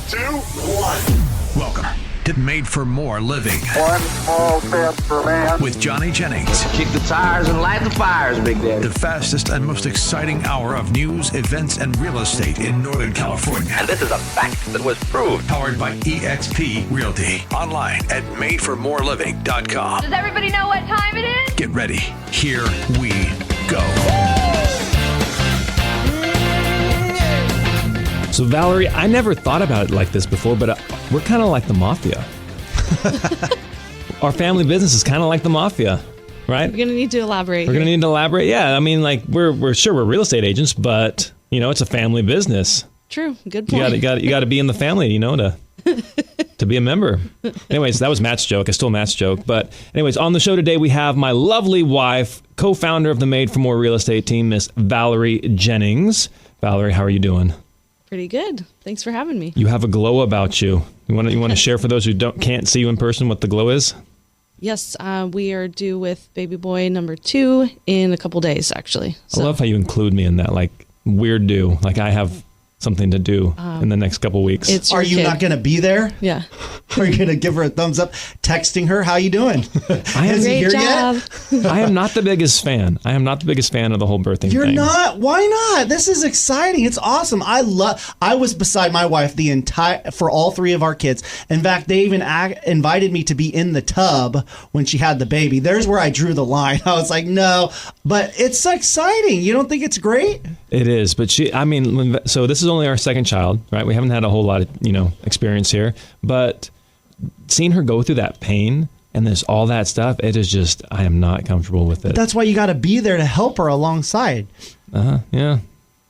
2, 1. Welcome to Made for More Living. One small step for man. With Johnny Jennings. Kick the tires and light the fires, Big Daddy. The fastest and most exciting hour of news, events, and real estate in Northern California. And this is a fact that was proved. Powered by EXP Realty. Online at madeformoreliving.com. Does everybody know what time it is? Get ready. Here we go. So, Valerie, I never thought about it like this before, but we're kind of like the mafia. Our family business is kind of like the mafia, right? We're going to need to elaborate. We're going to need to elaborate. Yeah, I mean, like, we're sure we're real estate agents, but, you know, it's a family business. True. Good point. You got to be in the family, you know, to be a member. Anyways, that was Matt's joke. I stole Matt's joke. But anyways, on the show today, we have my lovely wife, co-founder of the Made for More Real Estate team, Miss Valary Jennings. Valerie, how are you doing? Pretty good. Thanks for having me. You have a glow about you. You want to share for those who can't see you in person what the glow is? Yes, we are due with baby boy number 2 in a couple days, actually. I love how you include me in that, like, weird do. Like, I have something to do in the next couple weeks. Are you not going to be there? Yeah. Are you going to give her a thumbs up, texting her, how you doing? Is he here yet? I am not the biggest fan. I am not the biggest fan of the whole birthing thing. You're not? Why not? This is exciting. It's awesome. I was beside my wife for all 3 of our kids. In fact, they even invited me to be in the tub when she had the baby. There's where I drew the line. I was like, no, but it's exciting. You don't think it's great? It is, but so this is only our second child, right? We haven't had a whole lot of, experience here, but seeing her go through that pain and there's all that stuff, it is just, I am not comfortable with it. That's why you got to be there to help her alongside. Yeah.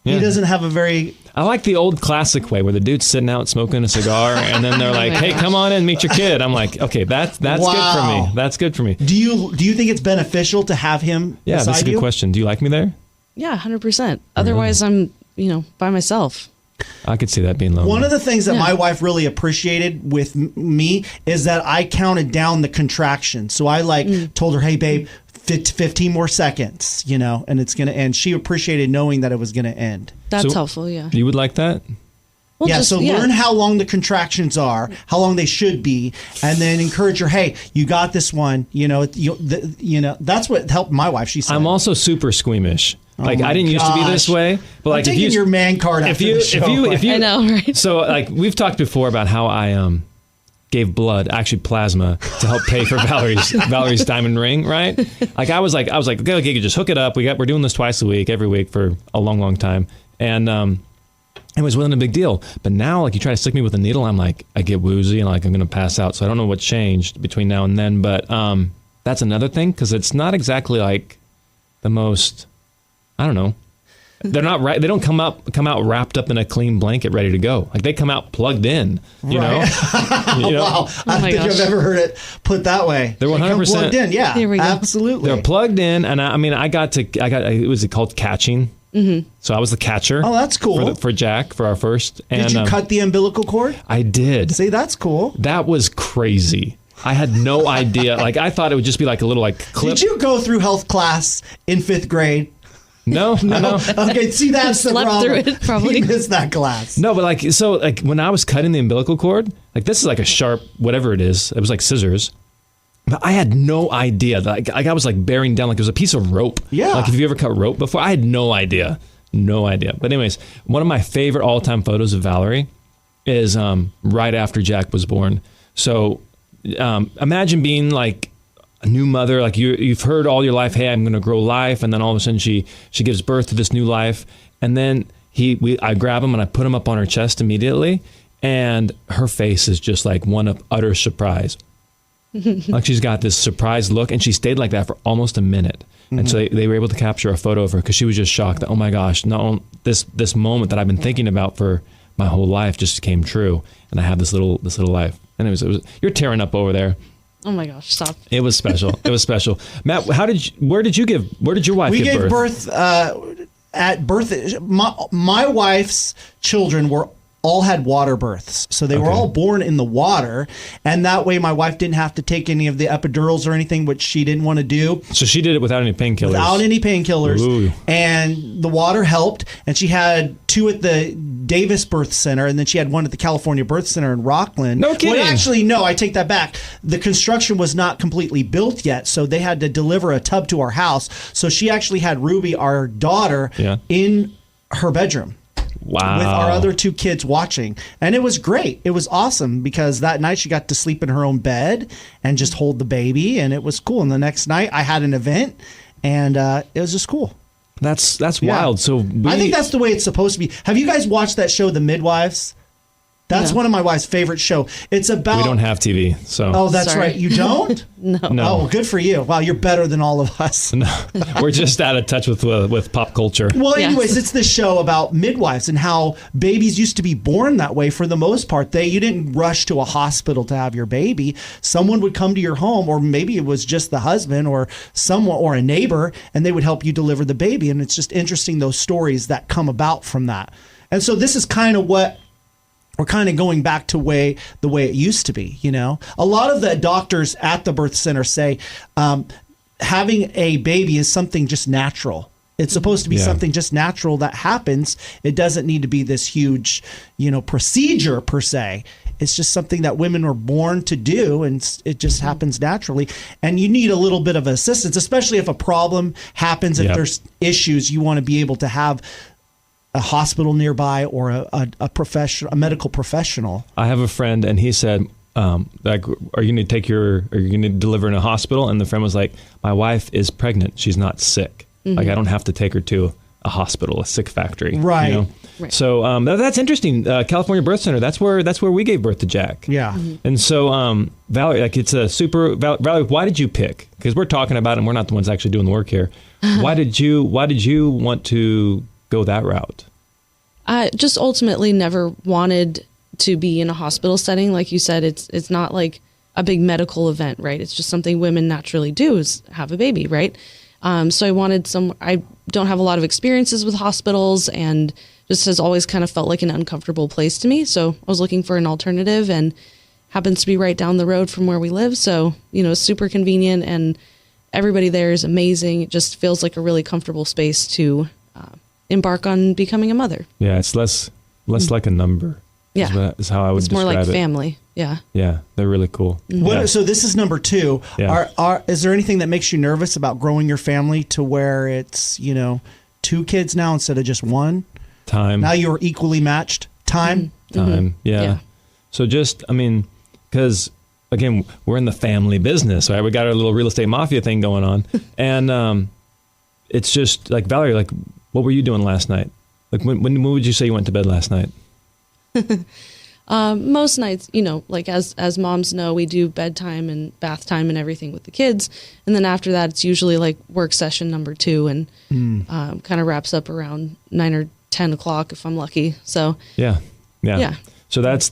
He doesn't have a very... I like the old classic way where the dude's sitting out smoking a cigar and then they're like, hey, come on in, meet your kid. I'm like, okay, that's good for me. That's good for me. Do you think it's beneficial to have him beside you? Yeah, that's a good question. Do you like me there? Yeah, 100%. Otherwise, I'm, by myself. I could see that being lonely. One of the things that my wife really appreciated with me is that I counted down the contractions. So I told her, hey, babe, 15 more seconds, and it's going to end. She appreciated knowing that it was going to end. That's helpful, yeah. You would like that? Well, learn how long the contractions are, how long they should be, and then encourage her, hey, you got this one. That's what helped my wife. She said, I'm also super squeamish. Like, I didn't used to be this way, but I'm taking your man card after the show. I know, right? So, like, we've talked before about how I gave blood, actually plasma, to help pay for Valerie's diamond ring, right? Like, I was like, okay, just hook it up. We're doing this twice a week, every week for a long, long time, and it wasn't a big deal. But now, like, you try to stick me with a needle, I'm like, I get woozy and like I'm gonna pass out. So I don't know what changed between now and then, but that's another thing because it's not exactly like the most. I don't know. They're not right. They don't come out wrapped up in a clean blanket, ready to go. Like they come out plugged in. You know. Wow, I don't think I've ever heard it put that way. They're 100% plugged in. Yeah, there we go. Absolutely. They're plugged in, and I got. It was called catching. Mm-hmm. So I was the catcher. Oh, that's cool. For Jack, for our first. And, did you cut the umbilical cord? I did. See, that's cool. That was crazy. I had no idea. Like I thought it would just be like a little clip. Did you go through health class in 5th grade? No. Okay, see, that's the problem. Through it, probably. You missed that class. No, but when I was cutting the umbilical cord, like this is like a sharp whatever it is. It was like scissors. But I had no idea. Like I was like bearing down like it was a piece of rope. Yeah. Like if you ever cut rope before, I had no idea. No idea. But anyways, one of my favorite all-time photos of Valerie is right after Jack was born. So imagine being like a new mother, like you've heard all your life, hey, I'm going to grow life, and then all of a sudden she gives birth to this new life, and then I grab him and I put him up on her chest immediately, and her face is just like one of utter surprise. Like she's got this surprised look, and she stayed like that for almost a minute. Mm-hmm. And so they were able to capture a photo of her because she was just shocked that, oh my gosh, this moment that I've been thinking about for my whole life just came true, and I have this little life. And it was you're tearing up over there. Oh my gosh, stop. It was special. It was special. Matt, where did your wife we give birth? We gave birth at birth. My wife's children were all had water births. So they were all born in the water. And that way my wife didn't have to take any of the epidurals or anything, which she didn't want to do. So she did it without any painkillers. Without any painkillers. Ooh. And the water helped. And she had 2 at the Davis Birth Center, and then she had 1 at the California Birth Center in Rockland. No kidding. Well, actually, no, I take that back. The construction was not completely built yet, so they had to deliver a tub to our house. So she actually had Ruby, our daughter, in her bedroom. Wow. With our other 2 kids watching. And it was great. It was awesome because that night she got to sleep in her own bed and just hold the baby, and it was cool. And the next night I had an event, and it was just cool. That's wild. So I think that's the way it's supposed to be. Have you guys watched that show, The Midwives? That's one of my wife's favorite show. It's about... We don't have TV, so... Oh, that's Sorry. right. You don't? No. Oh, good for you. Wow, you're better than all of us. No, we're just out of touch with pop culture. Well, Yes. anyways, it's this show about midwives and how babies used to be born that way for the most part. You didn't rush to a hospital to have your baby. Someone would come to your home, or maybe it was just the husband or someone or a neighbor, and they would help you deliver the baby. And it's just interesting, those stories that come about from that. And so this is kind of what we're kind of going back to the way it used to be, you know. A lot of the doctors at the birth center say having a baby is something just natural. It's supposed to be something just natural that happens. It doesn't need to be this huge, procedure per se. It's just something that women are born to do, and it just happens naturally. And you need a little bit of assistance, especially if a problem happens, if there's issues, you want to be able to have a hospital nearby or a medical professional. I have a friend, and he said, are you going to deliver in a hospital? And the friend was like, my wife is pregnant. She's not sick. Like, I don't have to take her to a hospital, a sick factory. Right. Right. So that's interesting. California Birth Center, that's where we gave birth to Jack. Yeah. And so, Valary, it's a super, Valary, why did you pick? Because we're talking about it and we're not the ones actually doing the work here. Why did you want to go that route? I just ultimately never wanted to be in a hospital setting. Like you said, it's not like a big medical event, right? It's just something women naturally do, is have a baby, right? So I wanted I don't have a lot of experiences with hospitals, and just has always kind of felt like an uncomfortable place to me. So I was looking for an alternative, and happens to be right down the road from where we live. So, super convenient, and everybody there is amazing. It just feels like a really comfortable space to embark on becoming a mother. Yeah, it's less like a number. Yeah, is how I would describe it. It's more like family. Yeah. Yeah, they're really cool. So this is number 2. Yeah. Is there anything that makes you nervous about growing your family to where it's 2 kids now instead of just 1? Time. Now you're equally matched. Time. Time. Yeah. So because again, we're in the family business, right? We got our little real estate mafia thing going on, and it's just like, Valary, like, what were you doing last night? Like, when would you say you went to bed last night? Most nights, like as moms know, we do bedtime and bath time and everything with the kids. And then after that, it's usually like work session number 2, and kind of wraps up around 9 or 10 o'clock if I'm lucky. So yeah. So that's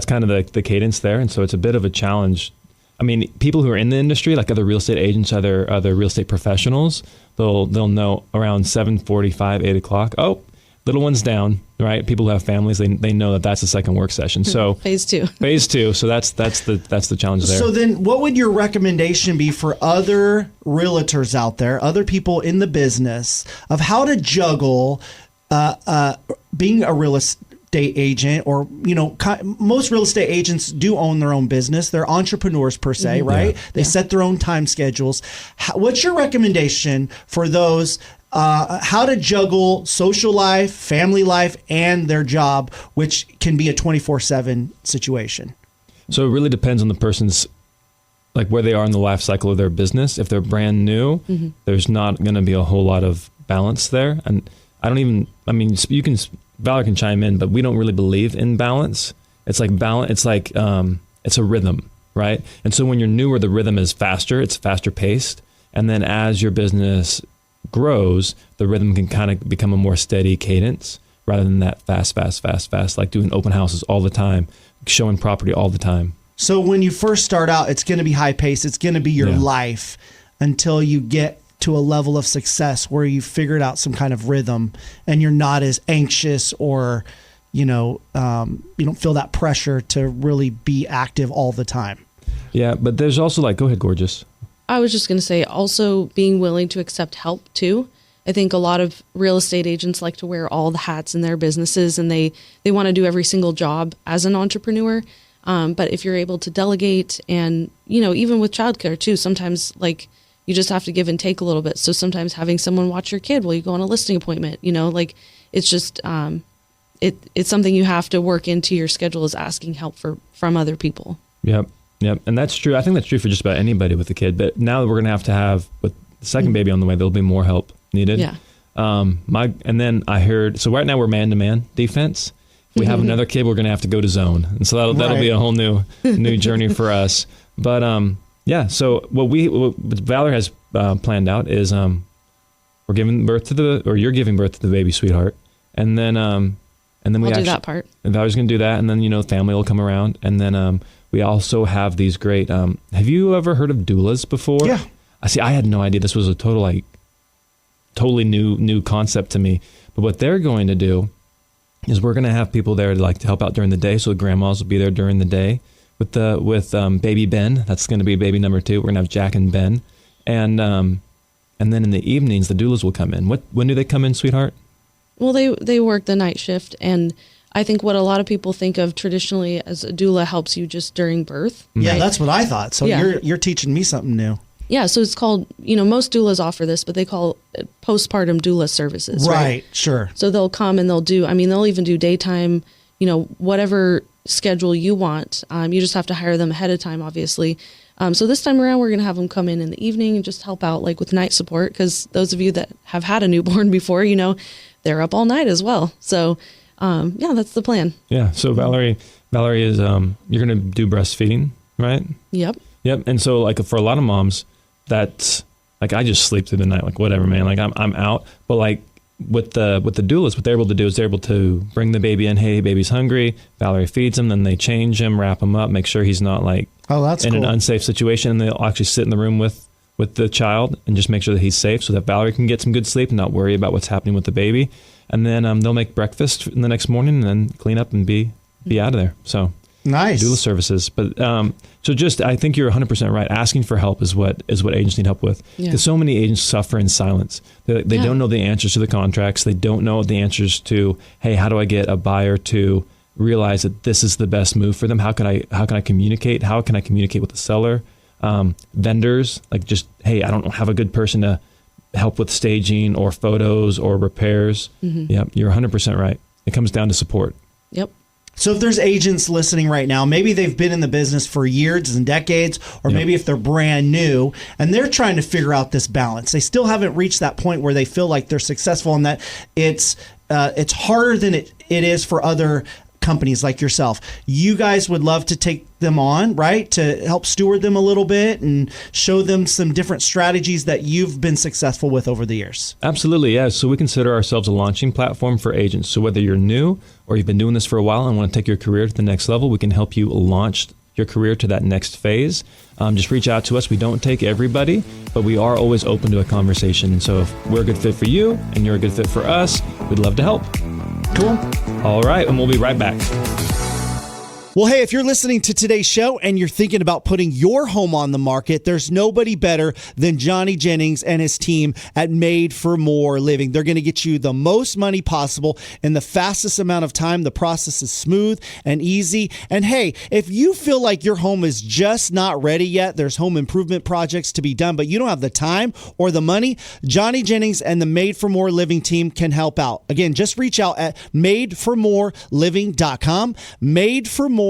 kind of the cadence there. And so it's a bit of a challenge. I mean, people who are in the industry, like other real estate agents, other real estate professionals, they'll know around 7:45, 8 o'clock. Oh, little one's down, right? People who have families, they know that's the second work session. So phase 2. So that's the challenge there. So then, what would your recommendation be for other realtors out there, other people in the business, of how to juggle being a real estate agent, or most real estate agents do own their own business. They're entrepreneurs per se, right? Yeah. They set their own time schedules. What's your recommendation for those, how to juggle social life, family life, and their job, which can be a 24/7 situation? So it really depends on the person's, like, where they are in the life cycle of their business. If they're brand new, there's not going to be a whole lot of balance there. And Valary can chime in, but we don't really believe in balance. It's like balance. It's like, it's a rhythm, right? And so when you're newer, the rhythm is faster. It's faster paced. And then as your business grows, the rhythm can kind of become a more steady cadence rather than that fast, like doing open houses all the time, showing property all the time. So when you first start out, it's going to be high pace. It's going to be your life until you get to a level of success where you figured out some kind of rhythm and you're not as anxious or, you don't feel that pressure to really be active all the time. Yeah, but there's also like, go ahead, gorgeous. I was just going to say also being willing to accept help too. I think a lot of real estate agents like to wear all the hats in their businesses, and they want to do every single job as an entrepreneur. But if you're able to delegate, and, even with childcare too, sometimes like you just have to give and take a little bit. So sometimes having someone watch your kid while you go on a listing appointment, it's just, it's something you have to work into your schedule, is asking help from other people. Yep. And that's true. I think that's true for just about anybody with a kid. But now that we're going to have with the second baby on the way, there'll be more help needed. Yeah. And then I heard, so right now we're man-to-man defense. If we have another kid, we're going to have to go to zone. And so that'll be a whole new journey for us. But so what Valor has planned out is we're giving birth you're giving birth to the baby, sweetheart. And then we I'll do that part. And Valerie's going to do that. And then, family will come around. And then we also have these great, have you ever heard of doulas before? Yeah. I had no idea. This was a totally new concept to me. But what they're going to do is we're going to have people there to help out during the day. So the grandmas will be there during the day with baby Ben. That's going to be baby number 2. We're going to have Jack and Ben. And then in the evenings, the doulas will come in. When do they come in, sweetheart? Well, they work the night shift, and I think what a lot of people think of traditionally as a doula helps you just during birth. Yeah, right? that's what I thought. So you're teaching me something new. Yeah, so it's called, most doulas offer this, but they call it postpartum doula services. Right, sure. So they'll come and they'll even do daytime, whatever schedule you want. You just have to hire them ahead of time, obviously. So this time around, we're going to have them come in the evening and just help out with night support, because those of you that have had a newborn before, they're up all night as well. So that's the plan. Yeah. So Valerie is, you're going to do breastfeeding, right? Yep. And so for a lot of moms, that's I just sleep through the night, whatever, man. I'm out. But with the doulas, what they're able to do is they're able to bring the baby in. Hey, baby's hungry. Valerie feeds him. Then they change him, wrap him up, make sure he's not that's in cool. an unsafe situation. And they'll actually sit in the room with the child and just make sure that he's safe, so that Valerie can get some good sleep and not worry about what's happening with the baby. And then they'll make breakfast in the next morning and then clean up and be out of there. So nice doula services. But I think you're 100% right. Asking for help is what agents need help with. Because so many agents suffer in silence. They don't know the answers to the contracts. They don't know the answers to, hey, how do I get a buyer to realize that this is the best move for them? How can I communicate? How can I communicate with the seller? Vendors, hey, I don't have a good person to help with staging or photos or repairs. Yep, you're 100% right. It comes down to support. Yep. So if there's agents listening right now, maybe they've been in the business for years and decades, or maybe if they're brand new and they're trying to figure out this balance, they still haven't reached that point where they feel like they're successful, and that it's harder than it is for other companies like yourself. You guys would love to take them on, right? To help steward them a little bit and show them some different strategies that you've been successful with over the years. Absolutely, yeah. So we consider ourselves a launching platform for agents. So whether you're new or you've been doing this for a while and want to take your career to the next level, we can help you launch your career to that next phase. Just reach out to us. We don't take everybody, but we are always open to a conversation. And so if we're a good fit for you and you're a good fit for us, we'd love to help. Cool. All right, and we'll be right back. Well, hey, if you're listening to today's show and you're thinking about putting your home on the market, there's nobody better than Johnny Jennings and his team at Made for More Living. They're going to get you the most money possible in the fastest amount of time. The process is smooth and easy. And hey, if you feel like your home is just not ready yet, there's home improvement projects to be done, but you don't have the time or the money, Johnny Jennings and the Made for More Living team can help out. Again, just reach out at madeformoreliving.com. madeformoreliving.com.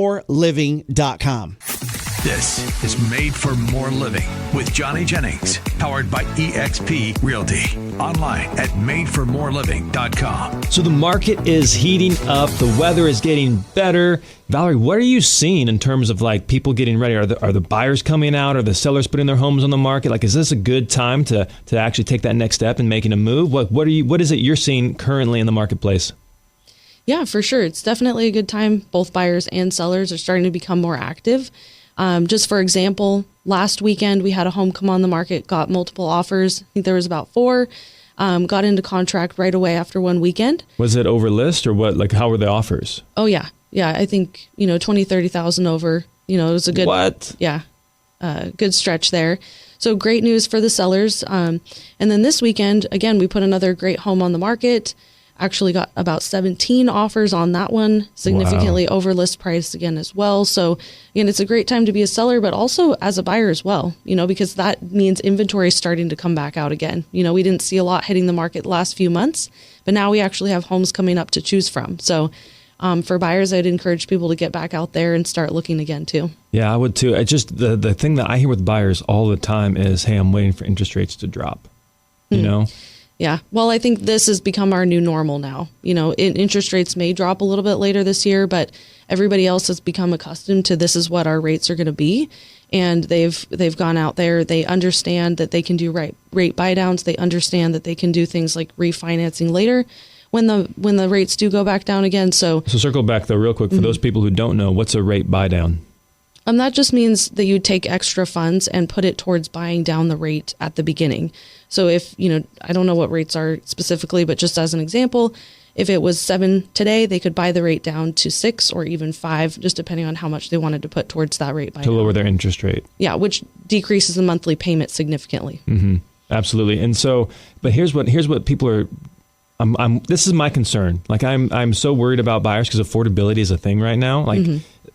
This is Made for More Living with Johnny Jennings, powered by eXp Realty. Online at madeformoreliving.com. So the market is heating up. The weather is getting better. Valerie, what are you seeing in terms of people getting ready? Are the buyers coming out? Are the sellers putting their homes on the market? Is this a good time to actually take that next step and making a move? What is it you're seeing currently in the marketplace? Yeah, for sure. It's definitely a good time. Both buyers and sellers are starting to become more active. Just for example, last weekend we had a home come on the market, got multiple offers. I think there was about 4. got into contract right away after one weekend. Was it over list or what? Like, how were the offers? Oh yeah. Yeah. I think, 20, 30,000 over, it was a good, What? Yeah. Good stretch there. So great news for the sellers. And then this weekend, again, we put another great home on the market. Actually got about 17 offers on that one, significantly over list price again as well. So again, it's a great time to be a seller, but also as a buyer as well, because that means inventory is starting to come back out again. We didn't see a lot hitting the market the last few months, but now we actually have homes coming up to choose from. So for buyers, I'd encourage people to get back out there and start looking again too. Yeah, I would too. It just the thing that I hear with buyers all the time is, hey, I'm waiting for interest rates to drop, Yeah. Well, I think this has become our new normal now. Interest rates may drop a little bit later this year, but everybody else has become accustomed to this is what our rates are going to be. And they've gone out there. They understand that they can do rate buy downs. They understand that they can do things like refinancing later when the rates do go back down again. So circle back though real quick for those people who don't know, what's a rate buy down? That just means that you take extra funds and put it towards buying down the rate at the beginning. So if, I don't know what rates are specifically, but just as an example, if it was 7 today, they could buy the rate down to 6 or even 5, just depending on how much they wanted to put towards that rate buy down. To lower their interest rate. Yeah, which decreases the monthly payment significantly. Mm-hmm. Absolutely. And so, but here's what people are, this is my concern. Like I'm so worried about buyers because affordability is a thing right now. Like,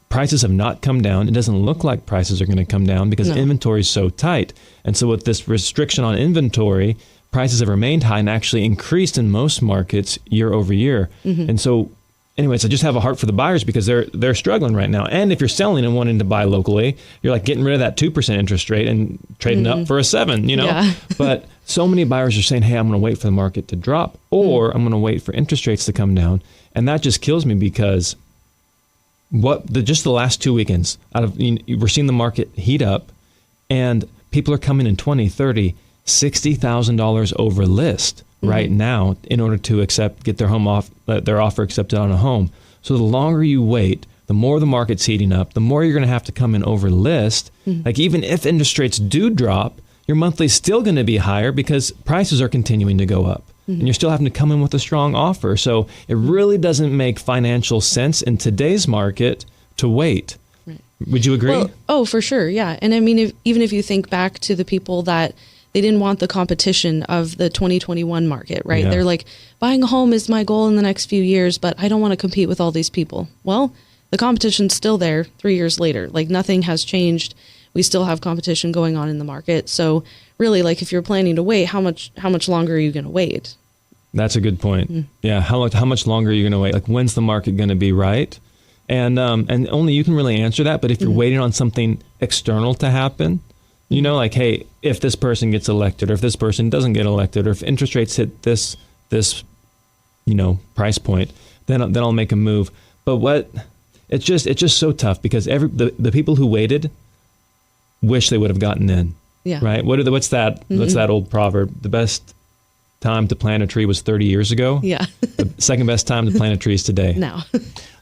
prices have not come down. It doesn't look like prices are going to come down because inventory is so tight. And so with this restriction on inventory, prices have remained high and actually increased in most markets year over year. And so anyways, I just have a heart for the buyers because they're struggling right now. And if you're selling and wanting to buy locally, you're like getting rid of that 2% interest rate and trading up for a 7, Yeah. But so many buyers are saying, hey, I'm going to wait for the market to drop or I'm going to wait for interest rates to come down. And that just kills me because just the last 2 weekends we're seeing the market heat up and people are coming in $20,000, $30,000, $60,000 over list right now in order to get their their offer accepted on a home. So the longer you wait, the more the market's heating up, the more you're going to have to come in over list. Like even if interest rates do drop, your monthly is still going to be higher because prices are continuing to go up. And you're still having to come in with a strong offer. So it really doesn't make financial sense in today's market to wait. Right. Would you agree? Well, for sure. Yeah. And I mean, even if you think back to the people that they didn't want the competition of the 2021 market, right? Yeah. They're like, buying a home is my goal in the next few years, but I don't want to compete with all these people. Well, the competition's still there 3 years later. Like nothing has changed. We still have competition going on in the market. So really, like if you're planning to wait, how much longer are you going to wait? That's a good point. Yeah. How much longer are you going to wait? Like when's the market going to be right? And only you can really answer that. But if you're waiting on something external to happen, like, hey, if this person gets elected or if this person doesn't get elected or if interest rates hit this price point, then I'll make a move. But it's just so tough because the people who waited wish they would have gotten in. Yeah. Right. What's that old proverb? The best time to plant a tree was 30 years ago. Yeah. The second best time to plant a tree is today. Now.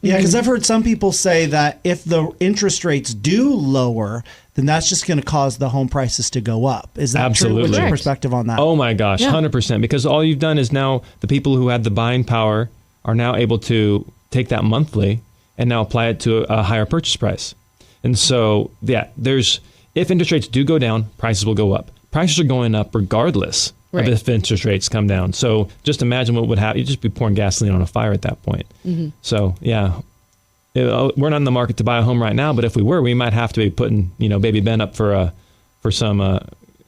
Yeah, because I've heard some people say that if the interest rates do lower, then that's just going to cause the home prices to go up. Is that Absolutely. True? What's your perspective on that? Oh my gosh, 100%. Because all you've done is now the people who had the buying power are now able to take that monthly and now apply it to a higher purchase price. And so, if interest rates do go down, prices will go up. Prices are going up regardless of if interest rates come down. So just imagine what would happen. You'd just be pouring gasoline on a fire at that point. So we're not in the market to buy a home right now, but if we were, we might have to be putting, baby Ben up for some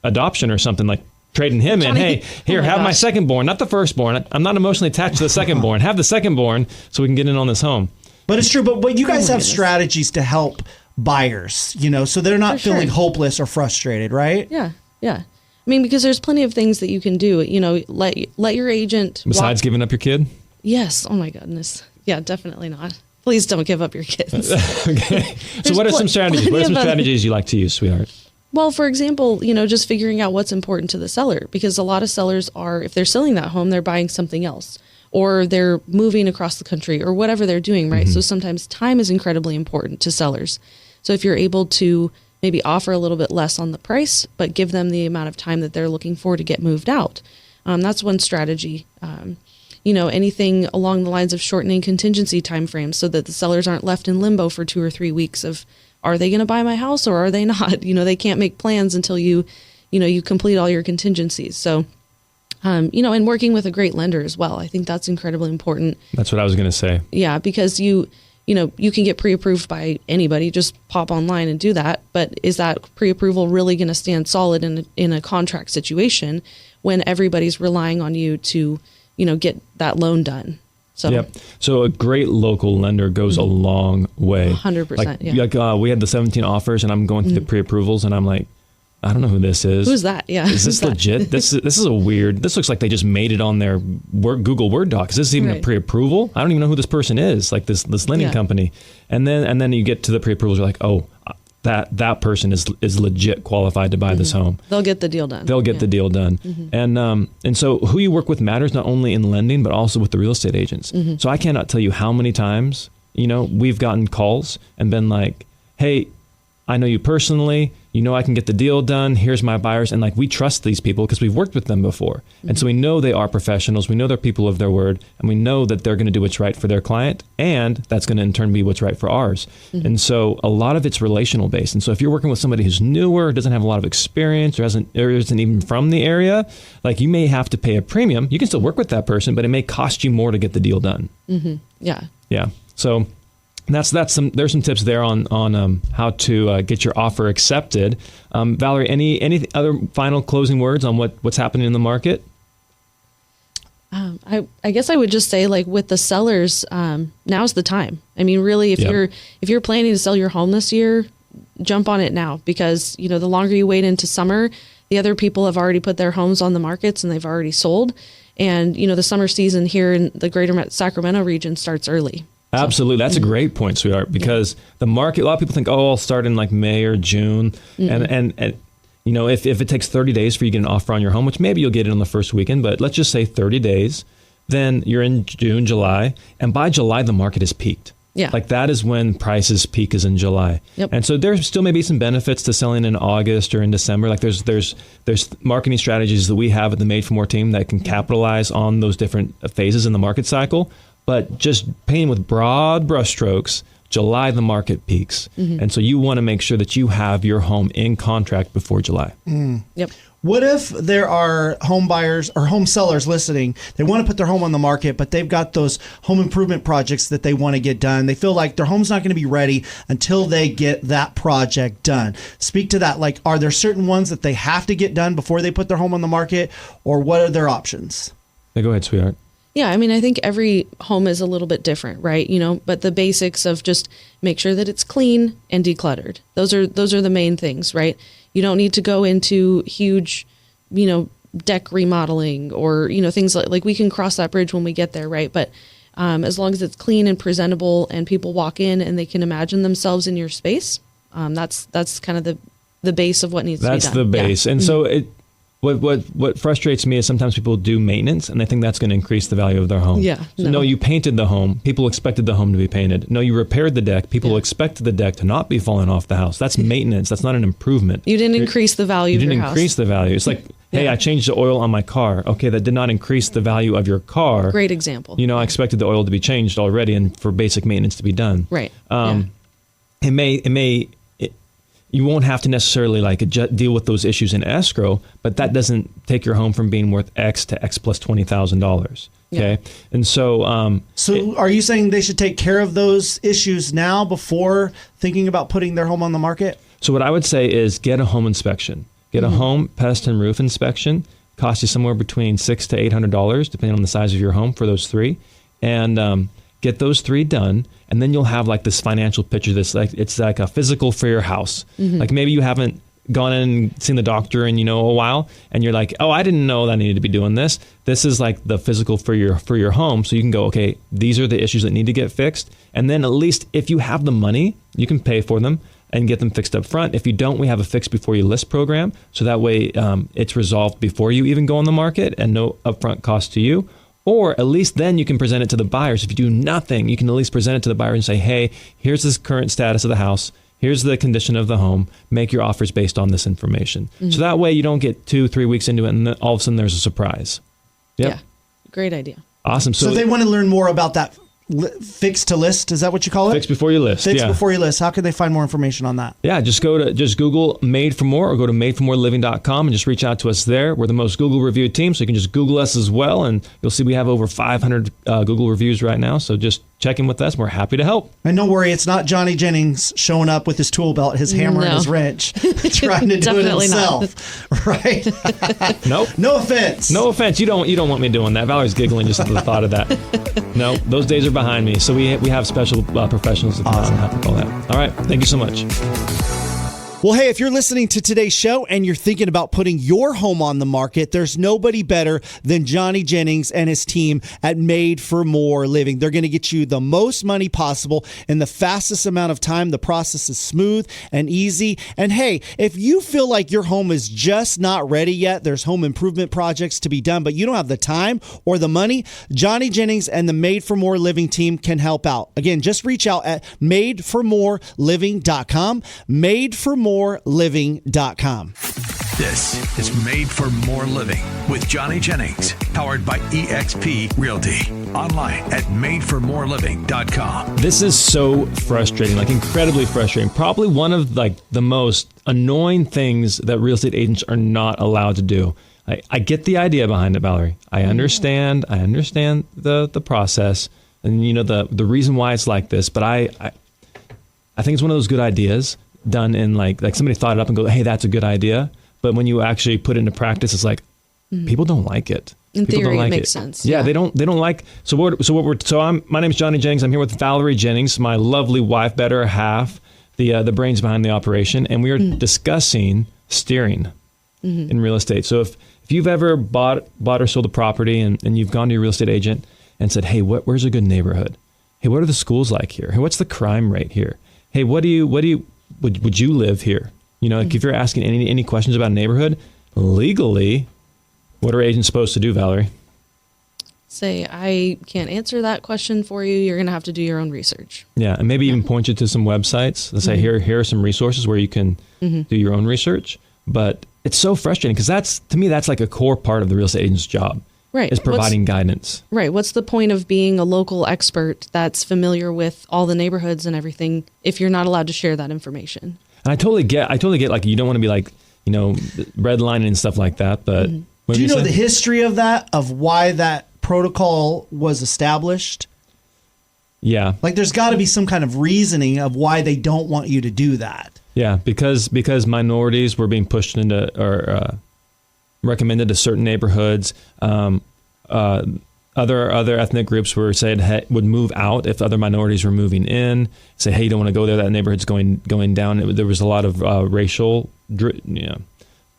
adoption or something, like trading him in. Hey, here, have my second born, not the firstborn. I'm not emotionally attached to the second born. Have the second born so we can get in on this home. But it's true. But you guys have strategies to help buyers, so they're not feeling hopeless or frustrated, right? Yeah. I mean, because there's plenty of things that you can do. Let your agent. Besides giving up your kid? Yes. Oh my goodness. Yeah, definitely not. Please don't give up your kids. Okay. So what are some strategies? What are some strategies you like to use, sweetheart? Well, for example, just figuring out what's important to the seller, because a lot of sellers are, if they're selling that home, they're buying something else, or they're moving across the country, or whatever they're doing, right? So sometimes time is incredibly important to sellers. So if you're able to maybe offer a little bit less on the price, but give them the amount of time that they're looking for to get moved out, That's one strategy. Anything along the lines of shortening contingency timeframes so that the sellers aren't left in limbo for 2 or 3 weeks of, are they going to buy my house or are they not? They can't make plans until you complete all your contingencies. So, and working with a great lender as well. I think that's incredibly important. That's what I was going to say. Yeah, because you can get pre-approved by anybody. Just pop online and do that. But is that pre-approval really going to stand solid in a contract situation when everybody's relying on you to, get that loan done? So, yep. So a great local lender goes a long way. 100%. Like we had the 17 offers, and I'm going through the pre-approvals, and I'm like, I don't know who this is. Who's that? Yeah. Is this legit? This is a weird. This looks like they just made it on their Google Word doc. Is this even a pre-approval? I don't even know who this person is. Like this lending company, and then you get to the pre-approvals. You're like, oh, that person is legit qualified to buy this home. They'll get the deal done. They'll get the deal done. And so who you work with matters not only in lending but also with the real estate agents. So I cannot tell you how many times we've gotten calls and been like, hey, I know you personally, I can get the deal done. Here's my buyers. And like, we trust these people because we've worked with them before. And so we know they are professionals. We know they're people of their word, and we know that they're going to do what's right for their client. And that's going to in turn be what's right for ours. And so a lot of it's relational based. And so if you're working with somebody who's newer, doesn't have a lot of experience, or isn't even from the area, like you may have to pay a premium. You can still work with that person, but it may cost you more to get the deal done. Yeah. Yeah. So there's some tips there on how to get your offer accepted. Valerie, any other final closing words on what's happening in the market? I guess I would just say, like, with the sellers, now's the time. I mean, really, if you're planning to sell your home this year, jump on it now, because the longer you wait into summer, the other people have already put their homes on the markets and they've already sold, and the summer season here in the greater Sacramento region starts early. Absolutely. That's a great point, sweetheart, because the market, a lot of people think, I'll start in like May or June. And if it takes 30 days for you to get an offer on your home, which maybe you'll get it on the first weekend, but let's just say 30 days, then you're in June, July, and by July, the market has peaked. Yeah. Like that is when prices peak, is in July. Yep. And so there still may be some benefits to selling in August or in December. Like there's marketing strategies that we have at the Made for More team that can capitalize on those different phases in the market cycle. But just painting with broad brushstrokes, July, the market peaks. And so you want to make sure that you have your home in contract before July. Yep. What if there are home buyers or home sellers listening? They want to put their home on the market, but they've got those home improvement projects that they want to get done. They feel like their home's not going to be ready until they get that project done. Speak to that. Like, are there certain ones that they have to get done before they put their home on the market, or what are their options? Yeah, go ahead, sweetheart. Yeah, I mean, I think every home is a little bit different, right? But the basics of just make sure that it's clean and decluttered. Those are the main things, right? You don't need to go into huge, deck remodeling or, things like we can cross that bridge when we get there, right? But as long as it's clean and presentable and people walk in and they can imagine themselves in your space, that's kind of the base of what needs to be done. That's the base. Yeah. And so What frustrates me is sometimes people do maintenance and they think that's going to increase the value of their home. Yeah. So no, you painted the home. People expected the home to be painted. No, you repaired the deck. People expected the deck to not be falling off the house. That's maintenance. That's not an improvement. You didn't increase the value of your house. You didn't increase the value. It's like, hey, I changed the oil on my car. Okay, that did not increase the value of your car. Great example. I expected the oil to be changed already and for basic maintenance to be done. Right. You won't have to necessarily deal with those issues in escrow, but that doesn't take your home from being worth X to X plus $20,000. Okay, and so are you saying they should take care of those issues now before thinking about putting their home on the market? So what I would say is get a home inspection. Get a home pest and roof inspection. Cost you somewhere between $600 to $800, depending on the size of your home for those three, and get those three done. And then you'll have like this financial picture that's like, it's like a physical for your house. Like maybe you haven't gone in and seen the doctor in, a while, and you're like, oh, I didn't know that I needed to be doing this. This is like the physical for your home. So you can go, okay, these are the issues that need to get fixed. And then at least if you have the money, you can pay for them and get them fixed up front. If you don't, we have a fix before you list program. So that way it's resolved before you even go on the market and no upfront cost to you. Or at least then you can present it to the buyers. If you do nothing, you can at least present it to the buyer and say, hey, here's this current status of the house. Here's the condition of the home. Make your offers based on this information. So that way you don't get 2-3 weeks into it and then all of a sudden there's a surprise. Yep. Yeah. Great idea. Awesome. So they want to learn more about that fix to list. Is that what you call it? Fix before you list. Fix before you list. How can they find more information on that? Yeah, just Google Made for More or go to madeformoreliving.com and just reach out to us there. We're the most Google reviewed team, so you can just Google us as well, and you'll see we have over 500 Google reviews right now. So just check in with us. We're happy to help. And don't worry, it's not Johnny Jennings showing up with his tool belt, his hammer, and his wrench, trying to do it himself. Right? Nope. No offense. No offense. You don't want me doing that. Valerie's giggling just at the thought of that. No, those days are behind me. So we have special professionals that come out and help with all that. All right. Thank you so much. Well, hey, if you're listening to today's show and you're thinking about putting your home on the market, there's nobody better than Johnny Jennings and his team at Made for More Living. They're going to get you the most money possible in the fastest amount of time. The process is smooth and easy. And hey, if you feel like your home is just not ready yet, there's home improvement projects to be done, but you don't have the time or the money, Johnny Jennings and the Made for More Living team can help out. Again, just reach out at madeformoreliving.com. madeformoreliving.com. This is Made for More Living with Johnny Jennings, powered by eXp Realty. Online at madeformoreliving.com. This is so frustrating, like incredibly frustrating. Probably one of like the most annoying things that real estate agents are not allowed to do. I get the idea behind it, Valerie. I understand the process and you know the reason why it's like this, but I think it's one of those good ideas done in like somebody thought it up and go, hey, that's a good idea. But when you actually put it into practice, it's like people don't like it. In people theory, don't like it makes sense. Yeah, they don't like. My name is Johnny Jennings. I'm here with Valary Jennings, my lovely wife, better half, the brains behind the operation, and we are discussing steering in real estate. So if you've ever bought or sold a property and you've gone to your real estate agent and said, hey, where's a good neighborhood? Hey, what are the schools like here? Hey, what's the crime rate here? Hey, would you live here? You know, like if you're asking any questions about a neighborhood, legally, what are agents supposed to do, Valerie? Say, I can't answer that question for you. You're going to have to do your own research. Yeah, and maybe even point you to some websites. Let's say, here are some resources where you can do your own research. But it's so frustrating because to me, that's like a core part of the real estate agent's job. Right. Is providing guidance. Right. What's the point of being a local expert that's familiar with all the neighborhoods and everything if you're not allowed to share that information? And I totally get like you don't want to be like, you know, redlining and stuff like that. But do you know the history of that, of why that protocol was established? Yeah. Like there's got to be some kind of reasoning of why they don't want you to do that. Yeah, because minorities were being pushed into or recommended to certain neighborhoods. Other ethnic groups were said would move out if other minorities were moving in. Say, hey, you don't want to go there. That neighborhood's going down. There was a lot of racial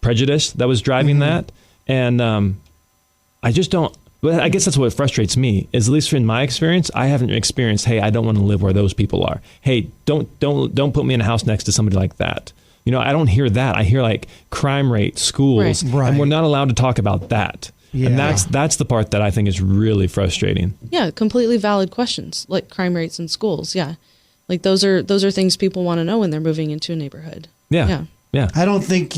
prejudice that was driving that, and I just don't. Well, I guess that's what frustrates me. Is at least in my experience, I haven't experienced. Hey, I don't want to live where those people are. Hey, don't put me in a house next to somebody like that. You know, I don't hear that. I hear like crime rate, schools, Right. and we're not allowed to talk about that. Yeah. And that's the part that I think is really frustrating. Yeah, completely valid questions like crime rates in schools. Yeah, like those are things people want to know when they're moving into a neighborhood. Yeah. I don't think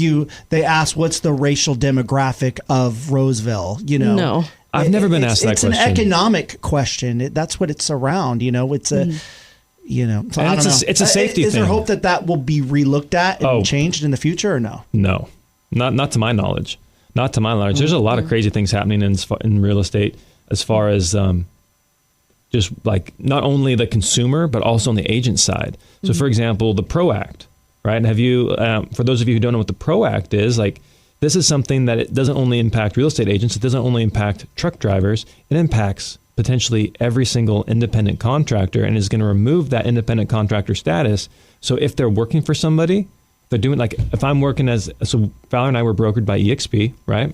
they ask what's the racial demographic of Roseville. You know, No. I've never been asked that question. It's an economic question. That's what it's around. You know, it's a. You know, so And I don't know. it's a safety Is there thing. hope that will be relooked at and changed in the future, or no? No, not to my knowledge. Not to my knowledge. There's a lot of crazy things happening in real estate as far as just like not only the consumer, but also on the agent side. So, for example, the PRO Act, right? And have you, for those of you who don't know what the PRO Act is, like this is something that it doesn't only impact real estate agents. It doesn't only impact truck drivers. It impacts potentially every single independent contractor and is going to remove that independent contractor status. So if they're working for somebody, they're doing like if I'm working so Valary and I were brokered by eXp, right?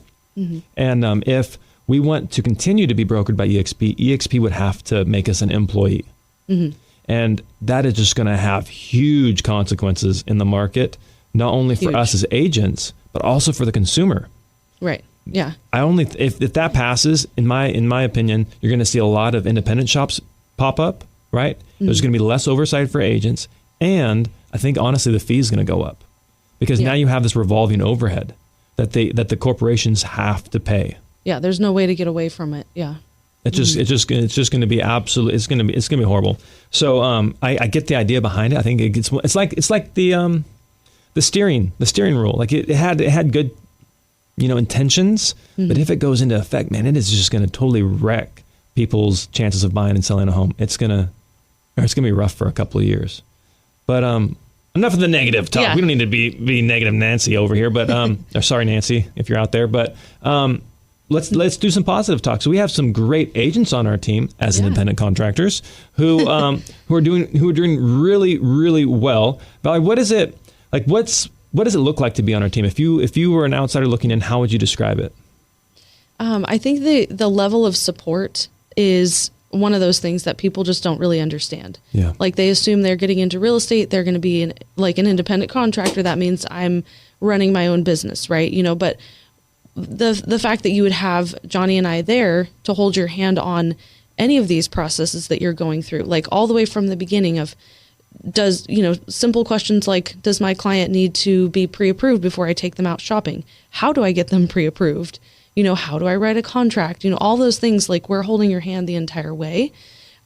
And if we want to continue to be brokered by eXp would have to make us an employee. And that is just going to have huge consequences in the market, not only for us as agents, but also for the consumer. Right. Yeah. If that passes, in my opinion, you're going to see a lot of independent shops pop up, right? There's going to be less oversight for agents, and I think honestly the fee is going to go up because now you have this revolving overhead that the corporations have to pay. Yeah, there's no way to get away from it. Yeah. It's just going to be absolute. It's going to be horrible. So I get the idea behind it. I think it's like the steering rule. Like it had good, intentions, but if it goes into effect, man, it is just going to totally wreck people's chances of buying and selling a home. It's gonna be rough for a couple of years. But enough of the negative talk. Yeah. We don't need to be negative Nancy over here. But or sorry, Nancy, if you're out there. But let's do some positive talk. So we have some great agents on our team as independent contractors who are doing really, really well. Valerie, what is it like? What does it look like to be on our team? If you were an outsider looking in, how would you describe it? I think the level of support is one of those things that people just don't really understand. Yeah. Like they assume they're getting into real estate, they're going to be an independent contractor. That means I'm running my own business, right? But the fact that you would have Johnny and I there to hold your hand on any of these processes that you're going through, like all the way from the beginning of simple questions like, does my client need to be pre-approved before I take them out shopping? How do I get them pre-approved? How do I write a contract? All those things, like we're holding your hand the entire way.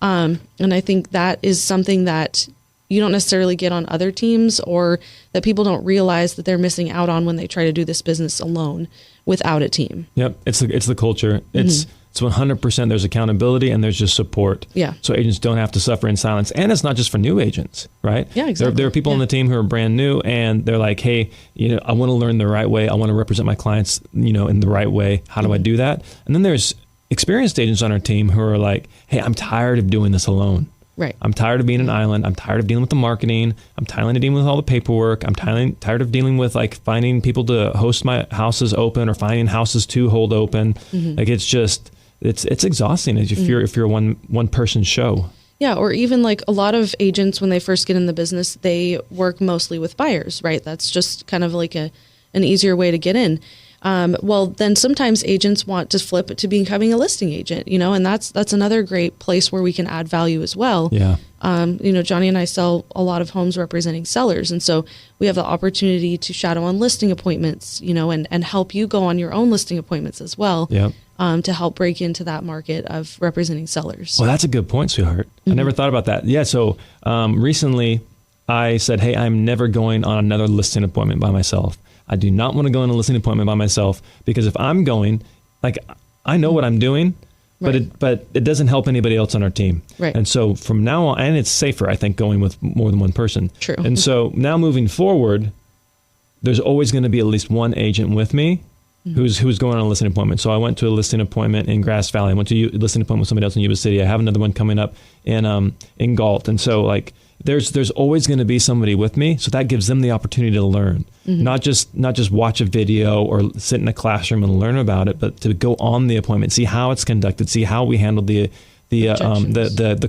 And I think that is something that you don't necessarily get on other teams, or that people don't realize that they're missing out on when they try to do this business alone without a team. Yep. It's the culture. It's 100%. There's accountability and there's just support. Yeah. So agents don't have to suffer in silence. And it's not just for new agents, right? Yeah, exactly. There are people on the team who are brand new and they're like, hey, I want to learn the right way. I want to represent my clients, in the right way. How do I do that? And then there's experienced agents on our team who are like, hey, I'm tired of doing this alone. Right. I'm tired of being an island. I'm tired of dealing with the marketing. I'm tired of dealing with all the paperwork. I'm tired of dealing with like finding people to host my houses open or finding houses to hold open. Like it's just, it's exhausting if you're a one person show. Yeah. Or even like a lot of agents, when they first get in the business, they work mostly with buyers, right? That's just kind of like an easier way to get in. Well, then sometimes agents want to flip it to becoming a listing agent, and that's another great place where we can add value as well. Yeah. Johnny and I sell a lot of homes representing sellers. And so we have the opportunity to shadow on listing appointments, and help you go on your own listing appointments as well. Yep. To help break into that market of representing sellers. Well, that's a good point, sweetheart. I never thought about that. Yeah. So recently I said, hey, I'm never going on another listing appointment by myself. I do not want to go on a listing appointment by myself, because if I'm going, like, I know what I'm doing, Right. but it doesn't help anybody else on our team. Right. And so from now on, and it's safer, I think, going with more than one person. True. And so now moving forward, there's always going to be at least one agent with me who's going on a listing appointment. So I went to a listing appointment in Grass Valley. I went to a listing appointment with somebody else in Yuba City. I have another one coming up in Galt. And so like there's always going to be somebody with me. So that gives them the opportunity to learn, not just watch a video or sit in a classroom and learn about it, but to go on the appointment, see how it's conducted, see how we handle the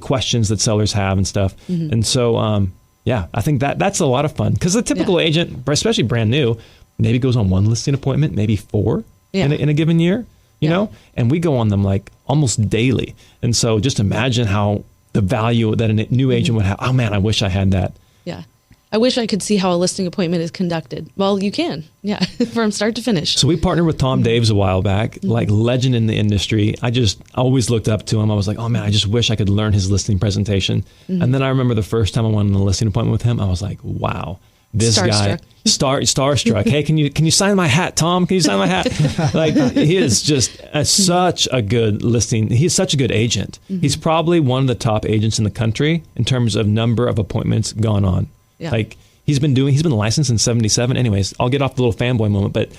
questions that sellers have and stuff. And so, I think that's a lot of fun, because the typical agent, especially brand new, maybe goes on one listing appointment, maybe 4 in a given year, you know, and we go on them like almost daily. And so just imagine how the value that a new agent would have. Oh man, I wish I had that. Yeah. I wish I could see how a listing appointment is conducted. Well, you can. Yeah. From start to finish. So we partnered with Tom Daves a while back, like legend in the industry. I just always looked up to him. I was like, oh man, I just wish I could learn his listing presentation. And then I remember the first time I went on a listing appointment with him, I was like, wow, this guy, starstruck. Hey, can you sign my hat, Tom? Can you sign my hat? Like, he is just such a good listing. He's such a good agent. He's probably one of the top agents in the country in terms of number of appointments gone on. Yeah. Like he's been licensed in 1977. Anyways, I'll get off the little fanboy moment, but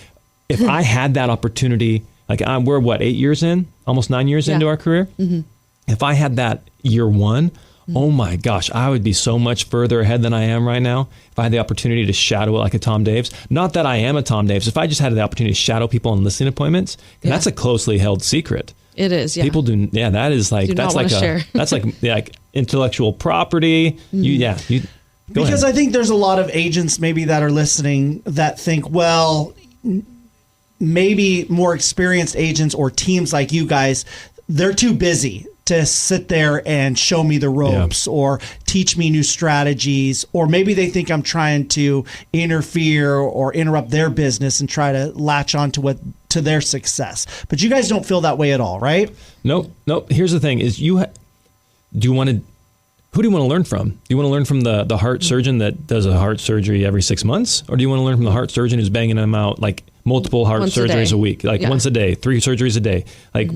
if I had that opportunity, like we're 8 years in, almost 9 years into our career. If I had that year one, oh my gosh, I would be so much further ahead than I am right now. If I had the opportunity to shadow it like a Tom Daves, not that I am a Tom Daves. If I just had the opportunity to shadow people on listing appointments, that's a closely held secret. It is. Yeah. People do. Yeah. That is like, that's like intellectual property. Because I think there's a lot of agents maybe that are listening that think, well, maybe more experienced agents or teams like you guys, they're too busy to sit there and show me the ropes or teach me new strategies, or maybe they think I'm trying to interfere or interrupt their business and try to latch on to their success. But you guys don't feel that way at all, right? Nope. Here's the thing: is who do you want to learn from? Do you want to learn from the heart surgeon that does a heart surgery every 6 months, or do you want to learn from the heart surgeon who's banging them out like multiple heart surgeries a week, like once a day, 3 surgeries a day? Like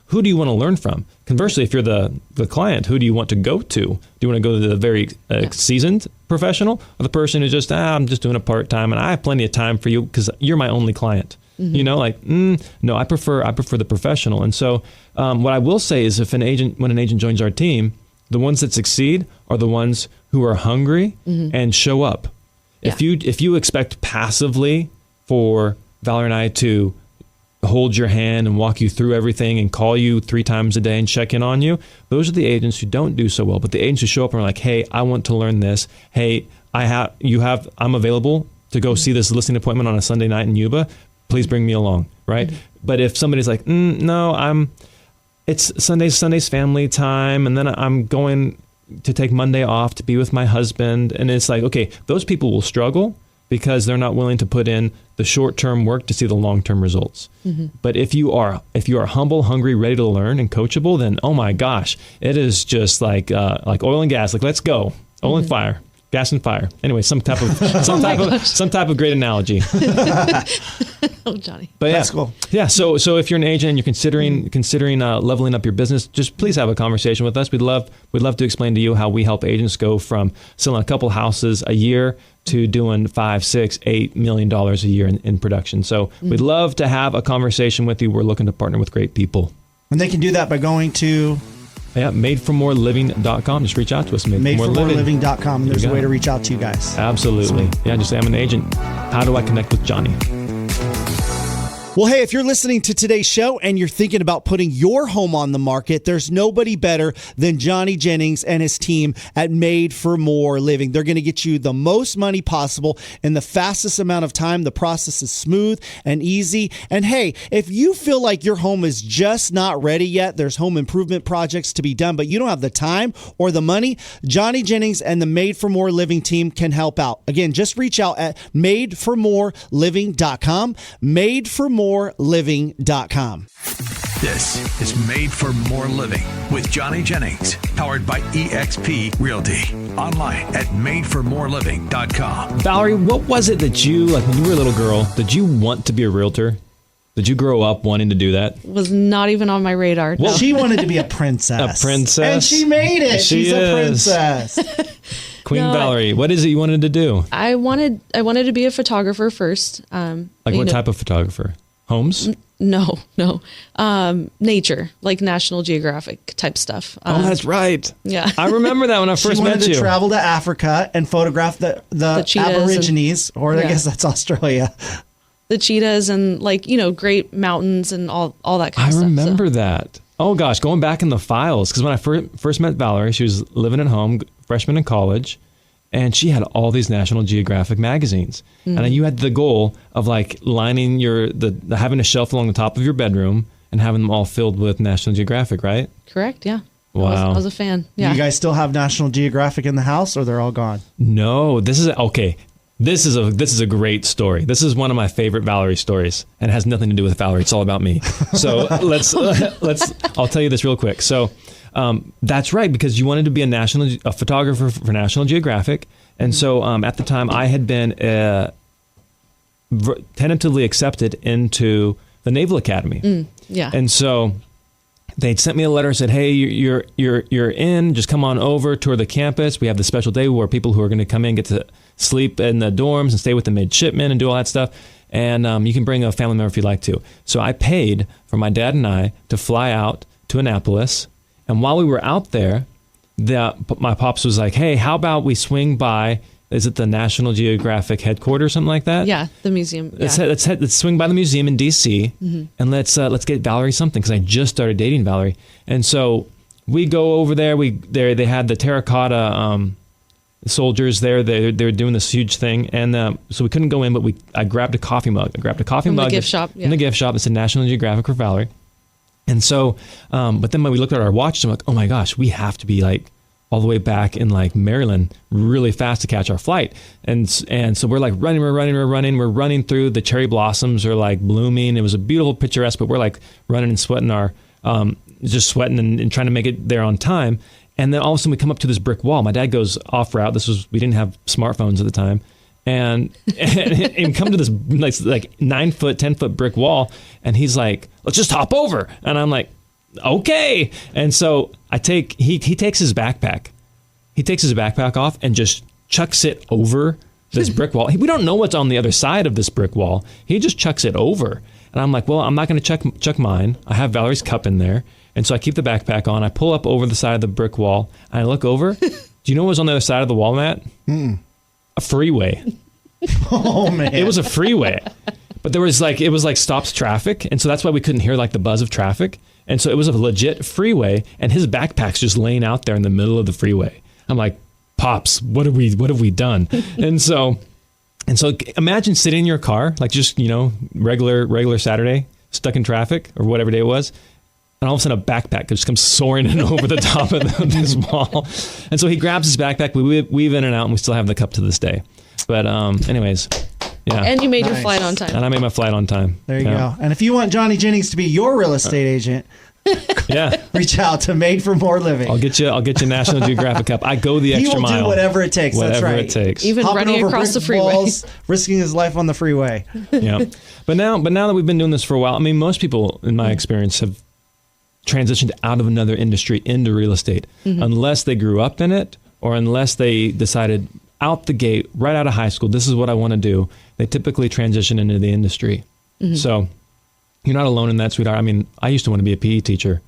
who do you want to learn from? Conversely, if you're the client, who do you want to go to? Do you want to go to the very seasoned professional, or the person who's just, I'm just doing a part-time and I have plenty of time for you because you're my only client? You know, like, no, I prefer the professional. And so what I will say is when an agent joins our team, the ones that succeed are the ones who are hungry and show up. Yeah. If you expect passively for Valary and I to hold your hand and walk you through everything and call you 3 times a day and check in on you, those are the agents who don't do so well. But the agents who show up and are like, hey, I want to learn this. Hey, I'm available to go see this listing appointment on a Sunday night in Yuba. Please bring me along, right? But if somebody's like, no, it's Sunday's family time, and then I'm going to take Monday off to be with my husband, and it's like, okay, those people will struggle because they're not willing to put in the short-term work to see the long-term results. But if you are humble, hungry, ready to learn, and coachable, then oh my gosh, it is just like oil and gas. Like, let's go, oil and fire. Gas and fire. Anyway, some type of great analogy. Oh, Johnny. But that's cool. Yeah. So if you're an agent and you're considering leveling up your business, just please have a conversation with us. We'd love to explain to you how we help agents go from selling a couple houses a year to doing $5, $6, $8 million a year in production. So we'd love to have a conversation with you. We're looking to partner with great people. And they can do that by going to madeformoreliving.com. Just reach out to us. madeformoreliving.com. There's a way to reach out to you guys. Absolutely. Yeah, just say I'm an agent. How do I connect with Johnny? Well, hey, if you're listening to today's show and you're thinking about putting your home on the market, there's nobody better than Johnny Jennings and his team at Made for More Living. They're going to get you the most money possible in the fastest amount of time. The process is smooth and easy. And hey, if you feel like your home is just not ready yet, there's home improvement projects to be done, but you don't have the time or the money, Johnny Jennings and the Made for More Living team can help out. Again, just reach out at madeformoreliving.com. madeformoreliving.com. This is Made for More Living with Johnny Jennings, powered by eXp Realty. Online at madeformoreliving.com. Valary, what was it that you, like when you were a little girl, did you want to be a realtor? Did you grow up wanting to do that? Was not even on my radar. Well, no. she wanted to be a princess. A princess. And she made it. She's a princess. Queen Valary, what is it you wanted to do? I wanted to be a photographer first. Like what type of photographer? Homes? No. Nature, like National Geographic type stuff. Oh, that's right. Yeah. I remember that when I first met you. She wanted to travel to Africa and photograph the Aborigines, I guess that's Australia. The cheetahs and great mountains and all that kind of stuff. I remember that. Oh gosh, going back in the files, because when I first met Valary, she was living at home, freshman in college, and she had all these National Geographic magazines. And you had the goal of lining having a shelf along the top of your bedroom and having them all filled with National Geographic, right? Correct, yeah. Wow. I was a fan. Yeah. Do you guys still have National Geographic in the house, or they're all gone? No, this is okay. This is a great story. This is one of my favorite Valary stories, and it has nothing to do with Valary. It's all about me. So I'll tell you this real quick. So that's right, because you wanted to be a photographer for National Geographic, and so at the time I had been tentatively accepted into the Naval Academy. Yeah. And so they'd sent me a letter and said, hey, you're in, just come on over, tour the campus. We have this special day where people who are going to come in get to sleep in the dorms and stay with the midshipmen and do all that stuff. And you can bring a family member if you'd like to. So I paid for my dad and I to fly out to Annapolis. And while we were out there, my pops was like, hey, how about we swing by, is it the National Geographic headquarters or something like that? Yeah, the museum. Yeah. Let's swing by the museum in D.C. And let's get Valary something, because I just started dating Valary. And so we go over there. They had the terracotta soldiers there. They were doing this huge thing, and so we couldn't go in. But I grabbed a coffee mug. From the gift shop. Yeah. From the gift shop. It said National Geographic for Valary. And so, but then when we looked at our watch, I'm like, oh my gosh, we have to be like all the way back in like Maryland really fast to catch our flight. And so we're like we're running through, the cherry blossoms are like blooming. It was a beautiful picturesque, but we're like running and sweating just sweating and trying to make it there on time. And then all of a sudden we come up to this brick wall. My dad goes off route. We didn't have smartphones at the time. And come to this like 9 foot, 10 foot brick wall. And he's like, let's just hop over. And I'm like, okay. And so he takes his backpack. He takes his backpack off and just chucks it over this brick wall. We don't know what's on the other side of this brick wall. He just chucks it over. And I'm like, well, I'm not going to chuck mine. I have Valary's cup in there. And so I keep the backpack on. I pull up over the side of the brick wall. And I look over. Do you know what was on the other side of the wall, Matt? A freeway. Oh man! It was a freeway, but it was like stops traffic, and so that's why we couldn't hear like the buzz of traffic. And so it was a legit freeway, and his backpack's just laying out there in the middle of the freeway. I'm like, Pops, what have we done? and so imagine sitting in your car, like just regular Saturday, stuck in traffic or whatever day it was. And all of a sudden, a backpack just comes soaring in over the top of this wall. And so he grabs his backpack. We weave in and out, and we still have the cup to this day. But anyways, yeah. And you made your flight on time. And I made my flight on time. There you go. And if you want Johnny Jennings to be your real estate agent, reach out to Made for More Living. I'll get you National Geographic cup. I go the extra mile. He will do whatever it takes. That's right. Whatever it takes. Even Hopping running over across the brick freeway. walls, risking his life on the freeway. Yeah. But now that we've been doing this for a while, I mean, most people, in my experience, have transitioned out of another industry into real estate, unless they grew up in it or unless they decided out the gate, right out of high school, this is what I want to do. They typically transition into the industry. So you're not alone in that, sweetheart. I mean, I used to want to be a PE teacher,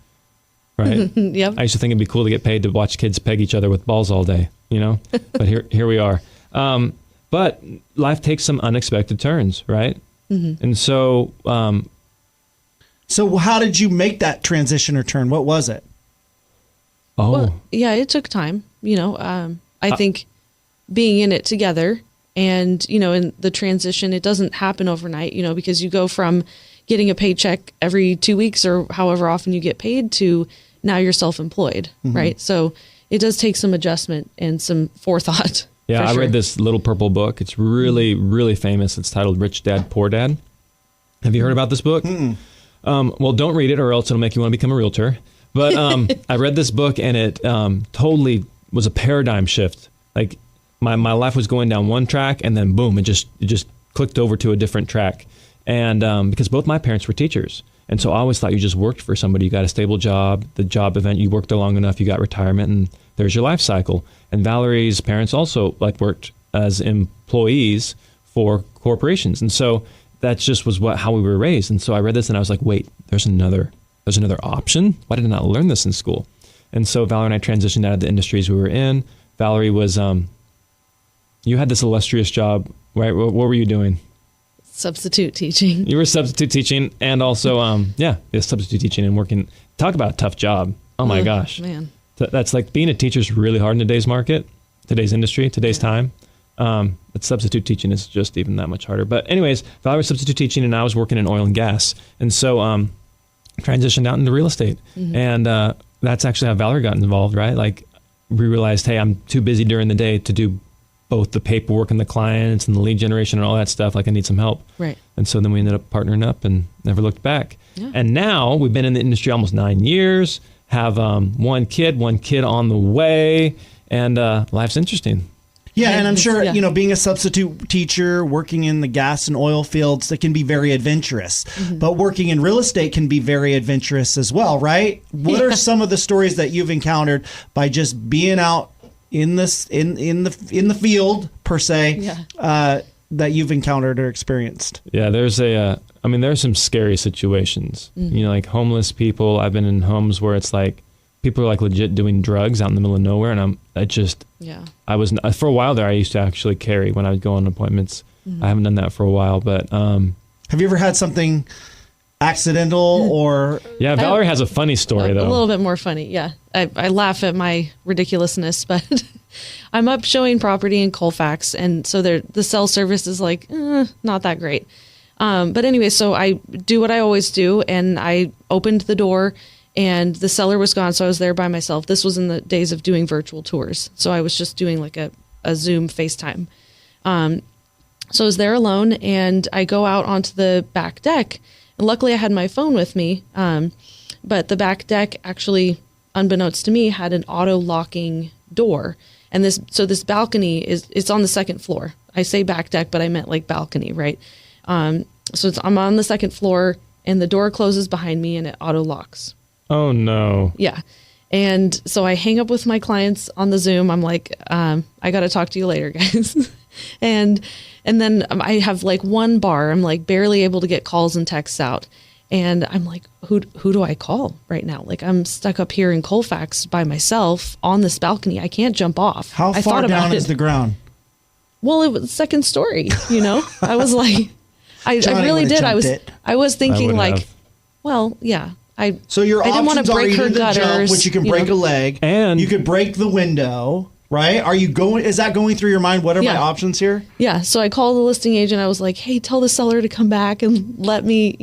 right? Yep. I used to think it'd be cool to get paid to watch kids peg each other with balls all day, but here we are. But life takes some unexpected turns, right? And so... So how did you make that transition or turn? What was it? Well, yeah, it took time. I think being in it together and, in the transition, it doesn't happen overnight, because you go from getting a paycheck every 2 weeks or however often you get paid to now you're self-employed, right? So it does take some adjustment and some forethought. Yeah, I sure. read this little purple book. It's really, really famous. It's titled Rich Dad, Poor Dad. Have you heard about this book? Well, don't read it or else it'll make you want to become a realtor. But I read this book and it totally was a paradigm shift. Like my life was going down one track and then boom, it just clicked over to a different track. And because both my parents were teachers. And so I always thought you just worked for somebody. You got a stable job, the job event, you worked there long enough, you got retirement, and there's your life cycle. And Valary's parents also worked as employees for corporations. And so that just was how we were raised. And so I read this and I was like, wait, there's another option? Why did I not learn this in school? And so Valary and I transitioned out of the industries we were in. Valary was, you had this illustrious job, right? What were you doing? Substitute teaching. You were substitute teaching and also, substitute teaching and working. Talk about a tough job. Oh my gosh. Man. That's like being a teacher is really hard in today's market, today's industry, today's time. But substitute teaching is just even that much harder. But anyways, Valary was substitute teaching and I was working in oil and gas. And so transitioned out into real estate. And that's actually how Valary got involved, right? Like we realized, hey, I'm too busy during the day to do both the paperwork and the clients and the lead generation and all that stuff. Like I need some help. Right. And so then we ended up partnering up and never looked back. Yeah. And now we've been in the industry almost 9 years, have one kid on the way, and life's interesting. Yeah, and I'm sure, being a substitute teacher, working in the gas and oil fields, that can be very adventurous. But working in real estate can be very adventurous as well, right? What are some of the stories that you've encountered by just being out in this in the field per se that you've encountered or experienced? Yeah, there's there's some scary situations. Like homeless people. I've been in homes where it's like people are like legit doing drugs out in the middle of nowhere, and I was for a while there. I used to actually carry when I would go on appointments. I haven't done that for a while, but have you ever had something accidental or? Yeah, Valary has a funny story though. A little bit more funny. Yeah, I laugh at my ridiculousness, but I'm up showing property in Colfax, and so the cell service is like not that great. But anyway, so I do what I always do, and I opened the door, and the seller was gone, so I was there by myself. This was in the days of doing virtual tours, so I was just doing like a Zoom FaceTime. So I was there alone, and I go out onto the back deck, and luckily I had my phone with me, but the back deck actually, unbeknownst to me, had an auto-locking door. And this balcony it's on the second floor. I say back deck, but I meant like balcony, right? So I'm on the second floor, and the door closes behind me, and it auto locks. Oh no. Yeah. And so I hang up with my clients on the Zoom. I'm like, I got to talk to you later, guys. and then I have like one bar. I'm like barely able to get calls and texts out. And I'm like, who do I call right now? Like, I'm stuck up here in Colfax by myself on this balcony. I can't jump off. How far down is the ground? Well, it was second story, I was like, I really did. I was thinking like, have. well, yeah. So your I didn't want options to are break her either the gutters, jump, which you can break a leg, and you could break the window, right? Is that going through your mind? What are my Yeah. options here? Yeah. So I called the listing agent. I was like, hey, tell the seller to come back and let me,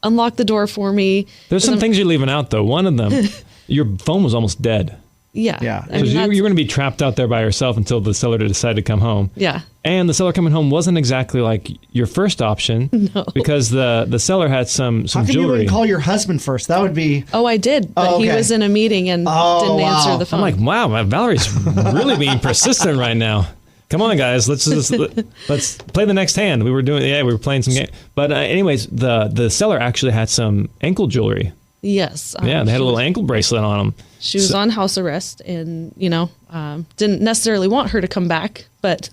unlock the door for me. There's some things you're leaving out, though. One of them, your phone was almost dead. Yeah. Yeah. I So mean, you're going to be trapped out there by yourself until the seller decided to come home. yeah. And the seller coming home wasn't exactly like your first option. No. Because the seller had some How can you jewelry. even call your husband first? That would be. Oh, I did. But Oh, he okay. was in a meeting and Oh, didn't wow. answer the phone. I'm like, wow, Valerie's really being persistent right now. Come on, guys, let's play the next hand. We were playing some game. But anyways, the seller actually had some ankle jewelry. yes. Yeah, they had a little ankle bracelet on them. She was on house arrest, and didn't necessarily want her to come back, but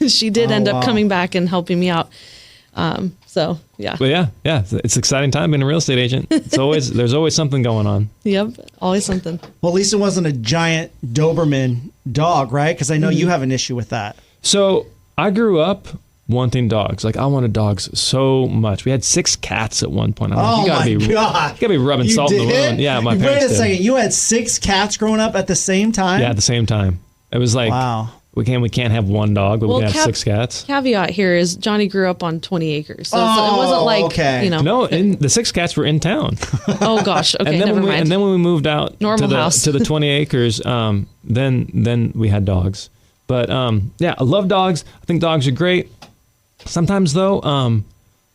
she did end up coming back and helping me out. So yeah. But yeah, it's an exciting time being a real estate agent. There's always something going on. Yep. Always something. Well, at least it wasn't a giant Doberman dog, right? Because I know you have an issue with that. So I grew up wanting dogs. Like I wanted dogs so much. We had 6 cats at one point. I'm like, Oh you my God! You gotta be rubbing You salt in the did? wound. Yeah, my Wait parents a did. second. You had 6 cats growing up at the same time? Yeah, at the same time. It was like, Wow. we can't have one dog, but Well, we can have 6 cats. Caveat here is Johnny grew up on 20 acres. So it Oh, wasn't like, okay. No, the 6 cats were in town. oh gosh. Okay. and then Never mind. when we moved out Normal house. to the 20 acres, then we had dogs. But yeah, I love dogs. I think dogs are great. Sometimes though,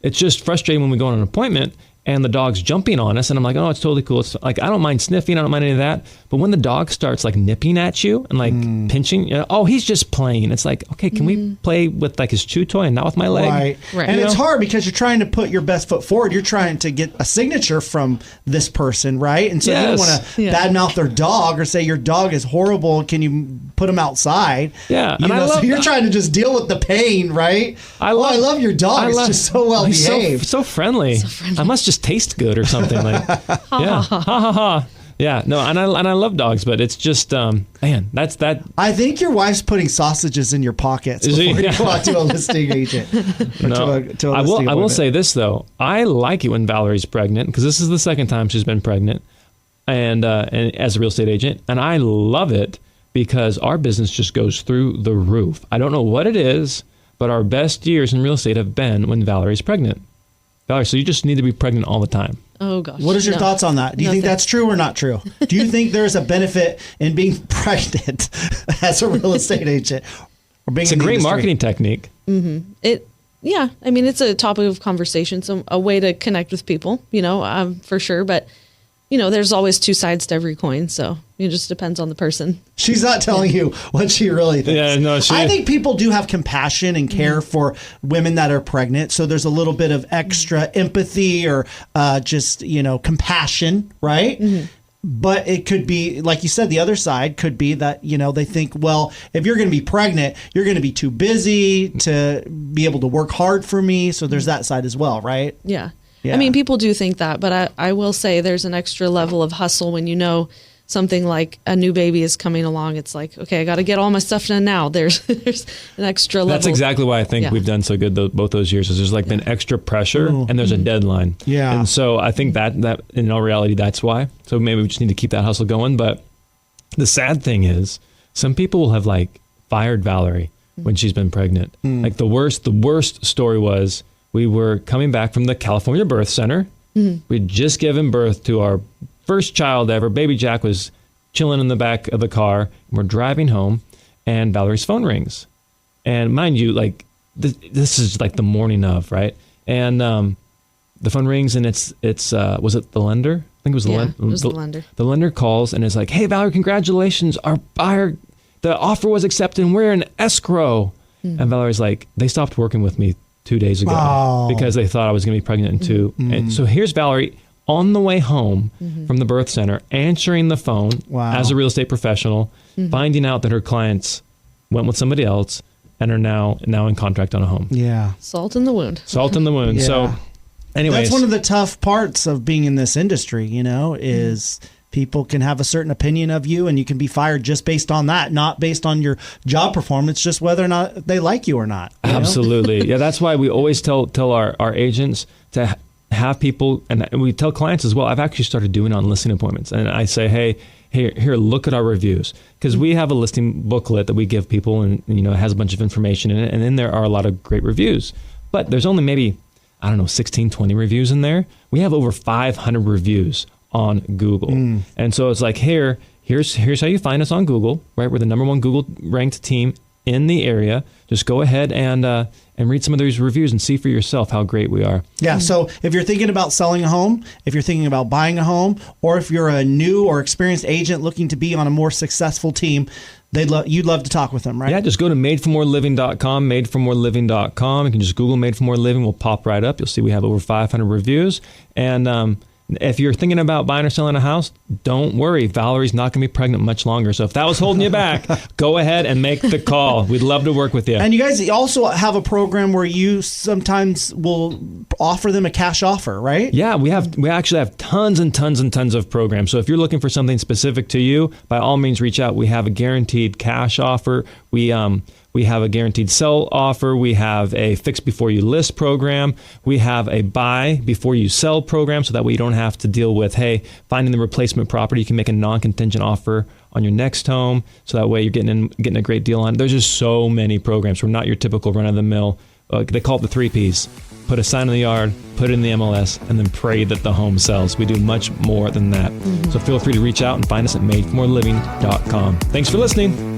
it's just frustrating when we go on an appointment and the dog's jumping on us, and I'm like, oh, it's totally cool. It's like, I don't mind sniffing, I don't mind any of that. But when the dog starts like nipping at you and like pinching, oh, he's just playing. It's like, okay, can we play with like his chew toy and not with my leg? Right. And it's hard because you're trying to put your best foot forward. You're trying to get a signature from this person, right? And so you don't want to badmouth their dog or say your dog is horrible. Can you put him outside? Yeah. You know, so you're trying to just deal with the pain, right? I love your dog. It's just so well behaved. So friendly. I must just taste good or something. Like, yeah. Ha ha ha. Yeah, no, and I love dogs, but it's just, man, that's that. I think your wife's putting sausages in your pockets before you go out to a listing agent. No, I will say this though. I like it when Valerie's pregnant because this is the second time she's been pregnant, and as a real estate agent, and I love it because our business just goes through the roof. I don't know what it is, but our best years in real estate have been when Valerie's pregnant. Valerie, so you just need to be pregnant all the time. Oh gosh. What is your thoughts on that? Do you think that's true or not true? Do you think there's a benefit in being pregnant as a real estate agent? Or being it's a great marketing technique. Mm-hmm. Yeah. I mean, it's a topic of conversation, so a way to connect with people, for sure. But, there's always 2 sides to every coin. So it just depends on the person. She's not telling you what she really thinks. Yeah, no, I think people do have compassion and care for women that are pregnant. So there's a little bit of extra empathy or just, compassion, right? Mm-hmm. But it could be, like you said, the other side could be that, they think, well, if you're going to be pregnant, you're going to be too busy to be able to work hard for me. So there's that side as well, right? Yeah. I mean, people do think that, but I will say there's an extra level of hustle when something like a new baby is coming along. It's like, okay, I got to get all my stuff done now. There's an extra level. That's exactly why I think we've done so good both those years. Is there's like been extra pressure and there's a deadline. Yeah. And so I think that in all reality, that's why. So maybe we just need to keep that hustle going. But the sad thing is some people will have like fired Valerie when she's been pregnant. Like the worst story was we were coming back from the California Birth Center. We'd just given birth to our first child ever. Baby Jack was chilling in the back of the car. We're driving home, and Valary's phone rings. And mind you, like this is like the morning of, right? And the phone rings, and it's was it the lender? I think it was the lender. It was the lender. The lender calls and is like, "Hey, Valary, congratulations! Our buyer, the offer was accepted, and we're in escrow." And Valary's like, "They stopped working with me 2 days ago because they thought I was going to be pregnant in 2." And so here's Valary on the way home from the birth center, answering the phone as a real estate professional, finding out that her clients went with somebody else and are now in contract on a home. Yeah. Salt in the wound. Salt in the wound. Yeah. So anyways. That's one of the tough parts of being in this industry, is people can have a certain opinion of you and you can be fired just based on that, not based on your job performance, just whether or not they like you or not. Absolutely. Yeah, that's why we always tell our agents to have people, and we tell clients as well. I've actually started doing it on listing appointments, and I say, hey, here, look at our reviews, because we have a listing booklet that we give people, and it has a bunch of information in it, and then there are a lot of great reviews. But there's only maybe 16, 20 reviews in there. We have over 500 reviews on Google, and so it's like, here's how you find us on Google. Right, we're the #1 Google ranked team in the area. Just go ahead and read some of these reviews and see for yourself how great we are. Yeah, so if you're thinking about selling a home, if you're thinking about buying a home, or if you're a new or experienced agent looking to be on a more successful team, you'd love to talk with them, right? Yeah, just go to madeformoreliving.com, madeformoreliving.com. You can just Google Made for More Living. We'll pop right up. You'll see we have over 500 reviews. And if you're thinking about buying or selling a house, don't worry. Valary's not going to be pregnant much longer. So if that was holding you back, go ahead and make the call. We'd love to work with you. And you guys also have a program where you sometimes will offer them a cash offer, right? Yeah, we actually have tons and tons and tons of programs. So if you're looking for something specific to you, by all means, reach out. We have a guaranteed cash offer. We have a guaranteed sell offer. We have a fix before you list program. We have a buy before you sell program, so that way you don't have to deal with, finding the replacement property. You can make a non-contingent offer on your next home, so that way you're getting a great deal on it. There's just so many programs. We're not your typical run-of-the-mill. They call it the 3 Ps. Put a sign in the yard, put it in the MLS, and then pray that the home sells. We do much more than that. So feel free to reach out and find us at madeformoreliving.com. Thanks for listening.